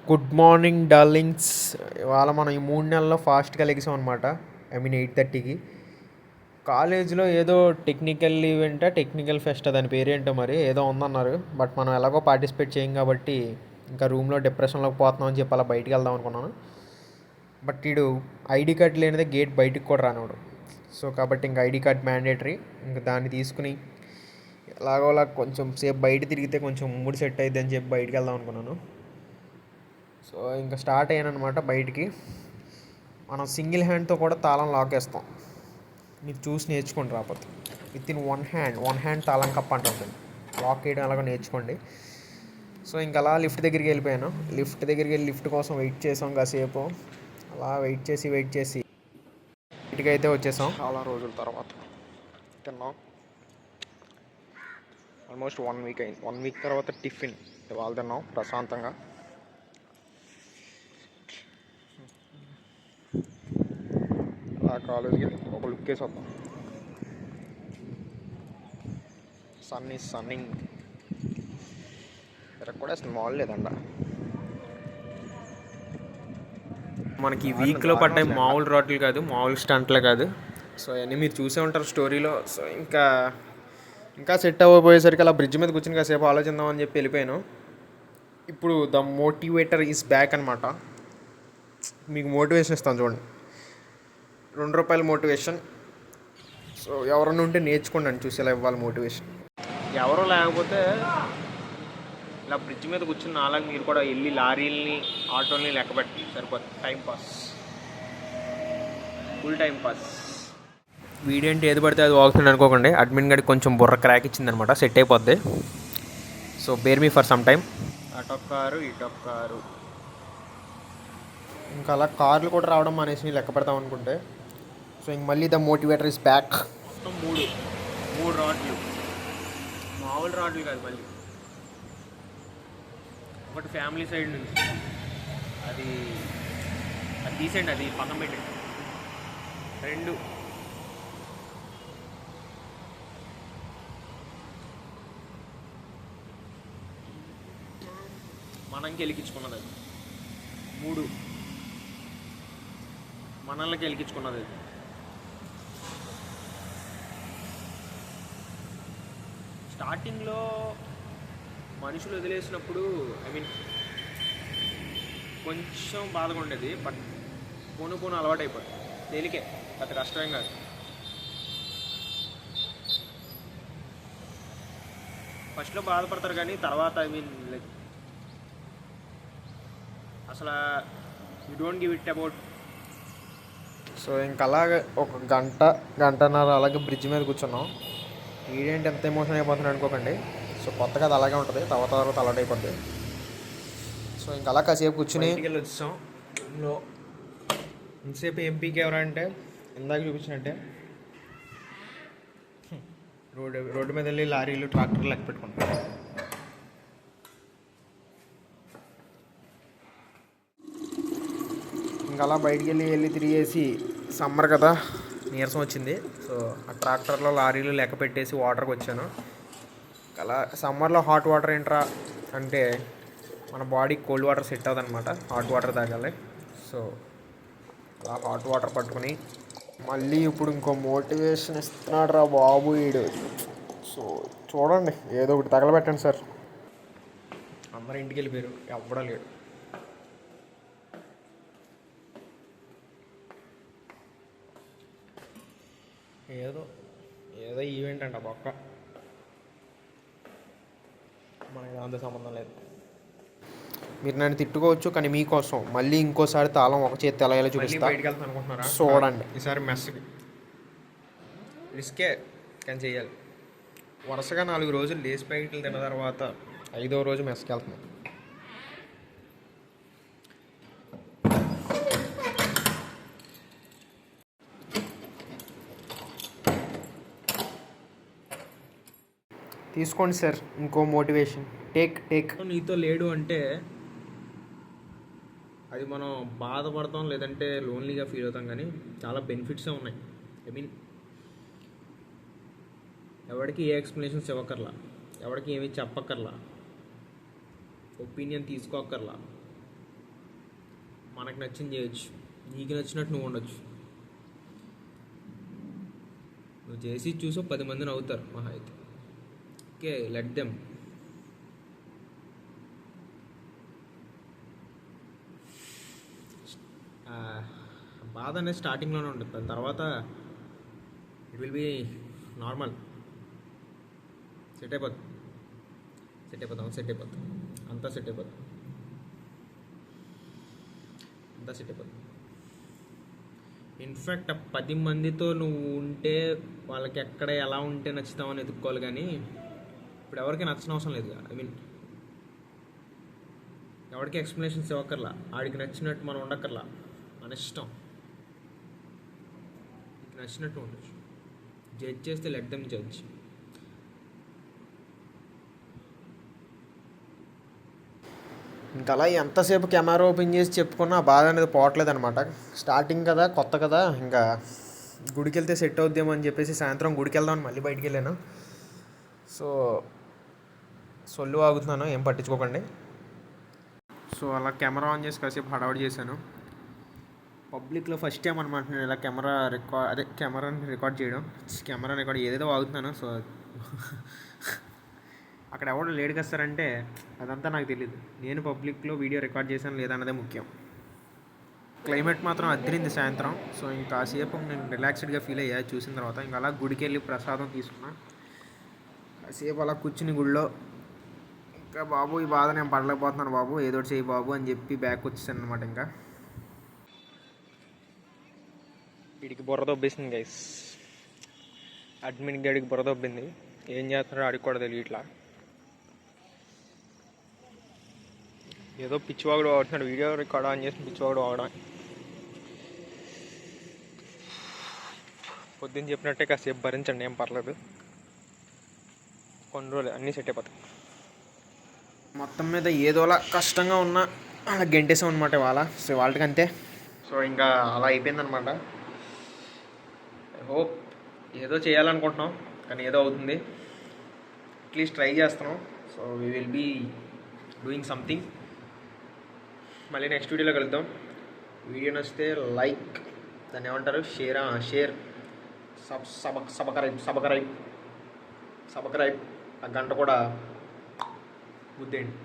Good morning darlings. ఇవాళ మనం ఈ 3 నెలల్లో ఫాస్ట్గా లెగిసాం అనమాట. ఐ మీన్ 8:30కి. కాలేజీలో ఏదో టెక్నికల్ ఈవెంటా టెక్నికల్ ఫెస్ట్ దాని పేరేంటో మరి ఏదో ఉందన్నారు. బట్ మనం ఎలాగో పార్టిసిపేట్ చేయం కాబట్టి ఇంకా రూమ్లో డిప్రెషన్లోకి పోతున్నాం అని చెప్పి అలా బయటికి వెళ్దాం అనుకున్నాను. బట్ వీడు ఐడి కార్డ్ లేనిదే గేట్ బయటికి కూడా రానివాడు. సో కాబట్టి ఇంకా ఐడి కార్డ్ మ్యాండేటరీ. ఇంకా దాన్ని తీసుకుని ఎలాగోలా కొంచెం సేపు బయట తిరిగితే కొంచెం మూడ్ సెట్ అయ్యిద్ది అని చెప్పి బయటికి వెళ్దాం అనుకున్నాను. సో ఇంకా స్టార్ట్ అయ్యాను అనమాట బయటికి. మనం సింగిల్ హ్యాండ్తో కూడా తాళం లాకేస్తాం. మీరు చూసి నేర్చుకోండి రాకపోతే. విత్ ఇన్ వన్ హ్యాండ్ తాళం కప్ప అంటుంది. లాక్ వేయడం అలాగా నేర్చుకోండి. సో ఇంకా అలా లిఫ్ట్ దగ్గరికి వెళ్ళిపోయాను. లిఫ్ట్ దగ్గరికి వెళ్ళి లిఫ్ట్ కోసం వెయిట్ చేసాం కాసేపు. అలా వెయిట్ చేసి ఇంటికి అయితే వచ్చేసాం చాలా రోజుల తర్వాత. తిన్నాం. ఆల్మోస్ట్ 1 వీక్ అయింది. 1 వీక్ తర్వాత టిఫిన్ ఇవాళ తిన్నాం ప్రశాంతంగా. అలా కాలేజ్కి ఒక లుక్ వేసి వద్దాం. Sun is సన్నింగ్. ఇక్కడ కూడా స్మాల్ లేదండ. మనకి ఈ వీక్లో పడ్డాయి మామూలు రోడ్లు కాదు, మామూలు స్టంట్లే కాదు. సో అవన్నీ మీరు చూసే ఉంటారు స్టోరీలో. సో ఇంకా సెట్ అవ్వబోయేసరికి అలా బ్రిడ్జ్ మీద కూర్చుని కాసేపు ఆలోచిద్దాం అని చెప్పి వెళ్ళిపోయాను. ఇప్పుడు ద మోటివేటర్ ఈజ్ బ్యాక్ అనమాట. మీకు మోటివేషన్ ఇస్తాను చూడండి. ₹2 మోటివేషన్. సో ఎవరన్నా ఉంటే నేర్చుకోండి అని చూసి ఎలా ఇవ్వాలి మోటివేషన్. ఎవరో లేకపోతే ఇలా బ్రిడ్జ్ మీద కూర్చుని అలాగే మీరు కూడా వెళ్ళి లారీలని ఆటోల్ని లెక్కబెట్టి సరిపోతుంది. Timepass, full timepass. వీడేంటి ఏది పడితే అది వాగుతుంది అనుకోకండి. అడ్మిన్ గడికి కొంచెం బుర్ర క్రాక్ ఇచ్చిందనమాట. సెట్ అయిపోద్ది. So bear me for some time. అటొక్కారు ఇటొక్కారు. ఇంకా అలా కార్లు కూడా రావడం అనేసి లెక్క పెడతాం అనుకుంటే. సో ఇంక మళ్ళీ ద మోటివేటర్ ఇస్ బ్యాక్. మొత్తం మూడు రాడ్లు, మామూలు రాడ్లు కాదు. మళ్ళీ ఒకటి ఫ్యామిలీ సైడ్ నుంచి అది తీసేయండి, అది పక్కన పెట్టండి. 2 మనంకి వెలిగించుకున్నది, అది 3 మనల్కి వెలిగించుకున్నది. అది స్టార్టింగ్లో మనుషులు వదిలేసినప్పుడు ఐ మీన్ కొంచెం బాధగా ఉండేది. బట్ పోను అలవాటు అయిపోతుంది. తేలికే, పెద్ద కష్టమేం కాదు. ఫస్ట్లో బాధపడతారు కానీ తర్వాత ఐ మీన్ లైక్ అసలు you don't give it about. So ఇంకా అలాగే ఒక గంటన్నర అలాగే బ్రిడ్జ్ మీద కూర్చున్నాం. ఈడేంటి ఎంత ఎమోషన్ అయిపోతున్నాడు అనుకోకండి. సో కొత్తగా అది అలాగే ఉంటుంది, తర్వాత అలర్ట్ అయిపోద్ది. సో ఇంకా అలా కాసేపు కూర్చుని వెళ్ళి వచ్చాం. రూమ్లో ఇంతసేపు ఎంపీకి ఎవరంటే ఇందాక చూపించినట్టే రోడ్డు మీద వెళ్ళి లారీలు ట్రాక్టర్లు లెక్క పెట్టుకుంటాం. ఇంకా అలా బయటికి వెళ్ళి తిరిగేసి, సమ్మర్ కదా నీరసం వచ్చింది. సో ఆ ట్రాక్టర్లో లారీలు లెక్క పెట్టేసి వాటర్కి వచ్చాను. అలా సమ్మర్లో హాట్ వాటర్ ఏంట్రా అంటే మన బాడీకి కోల్డ్ వాటర్ సెట్ అవ్వదన్నమాట. హాట్ వాటర్ తాగాలి. సో అలా హాట్ వాటర్ పట్టుకుని మళ్ళీ ఇప్పుడు ఇంకో మోటివేషన్ ఇస్తున్నాడు రా బాబు వీడు. సో చూడండి, ఏదో ఒకటి తగలబెట్టండి సార్. అందరూ ఇంటికి వెళ్ళిపోయారు, ఎవ్వడం లేడు. ఏదో ఈవెంట్ అంట పక్క, మనకి అంత సంబంధం లేదు. మీరు నన్ను తిట్టుకోవచ్చు కానీ మీకోసం మళ్ళీ ఇంకోసారి తాళం ఒక చేతి ఎలా చూపిస్తా. బయటికి వెళ్తాను అనుకుంటున్నారా? చూడండి, ఈసారి మెస్కి రిస్కే కానీ చెయ్యాలి. వరుసగా 4 రోజులు లేస్ ప్యాకెట్లు తిన్న తర్వాత 5వ రోజు మెస్కి వెళ్తున్నాం. తీసుకోండి సార్ ఇంకో మోటివేషన్. టేక్. నీతో లేడు అంటే అది మనం బాధపడతాం, లేదంటే లోన్లీగా ఫీల్ అవుతాం. కానీ చాలా బెనిఫిట్సే ఉన్నాయి. ఐ మీన్ ఎవరికి ఏ ఎక్స్ప్లెనేషన్స్ ఇవ్వక్కర్లా, ఎవరికి ఏమీ చెప్పక్కర్లా, ఒపీనియన్ తీసుకోక్కర్లా. మనకు నచ్చింది చేయొచ్చు, నీకు నచ్చినట్టు నువ్వు ఉండొచ్చు. నువ్వు చేసి చూసో 10 మంది నవ్వుతారు మహా అయితే. Okay, let them. బాధ అనేది స్టార్టింగ్లోనే ఉంటుంది, దాని తర్వాత it will be normal. Set అయిపోతుంది అంతా సెట్ అయిపోతుంది. ఇన్ఫ్యాక్ట్ ఆ 10 మందితో నువ్వు ఉంటే వాళ్ళకి ఎక్కడ ఎలా ఉంటే నచ్చుతామని ఎదుక్కోవాలి, కానీ ఇప్పుడు ఎవరికి నచ్చని అవసరం లేదు. ఐ మీన్ ఎవరికి ఎక్స్ప్లెనేషన్స్ ఇవ్వక్కర్లా, ఆడికి నచ్చినట్టు మనం ఉండక్కర్లా, మన ఇష్టం. నీకు నచ్చినట్టు ఉండొచ్చు. జడ్జ్ చేస్తే లెట్ దెమ్ జడ్జ్. ఇంకా అలా ఎంతసేపు కెమెరా ఓపెన్ చేసి చెప్పుకున్నా ఆ బాధ అనేది పోవట్లేదు అనమాట. స్టార్టింగ్ కదా, కొత్త కదా, ఇంకా గుడికి వెళ్తే సెట్ అవుద్దేమో అని చెప్పేసి సాయంత్రం గుడికి వెళ్దామని మళ్ళీ బయటికి వెళ్ళాను. సో సొల్లు ఆగుతున్నాను, ఏం పట్టించుకోకండి. సో అలా కెమెరా ఆన్ చేసి కాసేపు హడావుడి చేశాను. పబ్లిక్లో ఫస్ట్ టైం అనమాట నేను ఇలా కెమెరాని రికార్డ్ చేయడం. కెమెరా రికార్డ్ ఏదేదో వాగుతున్నాను. సో అక్కడ ఎవరు లేడుగా వస్తారంటే అదంతా నాకు తెలియదు. నేను పబ్లిక్లో వీడియో రికార్డ్ చేశాను లేదా అన్నదే ముఖ్యం. క్లైమేట్ మాత్రం అద్దరింది సాయంత్రం. సో ఇంకా కాసేపు నేను రిలాక్స్డ్గా ఫీల్ అయ్యా చూసిన తర్వాత. ఇంకా అలా గుడికి వెళ్ళి ప్రసాదం తీసుకున్నా. కాసేపు అలా కూర్చుని గుడిలో ఇంకా బాబు ఈ బాధ నేను పడలేకపోతున్నాను బాబు, ఏదో ఒకటి చేయి బాబు అని చెప్పి బ్యాక్ వచ్చేసాను అనమాట. ఇంకా వీడికి బుర్ర దొబ్బేసింది గైస్, అడ్మిన్ గడికి బుర్ర దొబ్బింది. ఏం చేస్తున్నాడో ఆడికి కూడా తెలియదు. ఇట్లా ఏదో పిచ్చివాగుడు వాడుతున్నాడు, వీడియో రికార్డ్ ఆన్ చేసి పిచ్చివాగుడు వాడడం. పొద్దున్న చెప్పినట్టే కాసేపు భరించండి, ఏం పర్లేదు, కొన్ని రోజులు అన్నీ సెట్ అయిపోతాయి. మొత్తం మీద ఏదోలా కష్టంగా ఉన్నా అలా గెంటేసాం అనమాట ఇవాళ. సో వాళ్ళకి అంతే. సో ఇంకా అలా అయిపోయిందనమాట. ఐ హోప్ ఏదో చేయాలనుకుంటున్నాం కానీ ఏదో అవుతుంది, అట్లీస్ట్ ట్రై చేస్తున్నాం. So we will be doing something. మళ్ళీ నెక్స్ట్ వీడియోలో కలుద్దాం. వీడియో నచ్చితే లైక్, దాన్ని ఏమంటారు, షేర్, సబ్స్క్రైబ్, ఆ గంట కూడా గుద్దేయండి.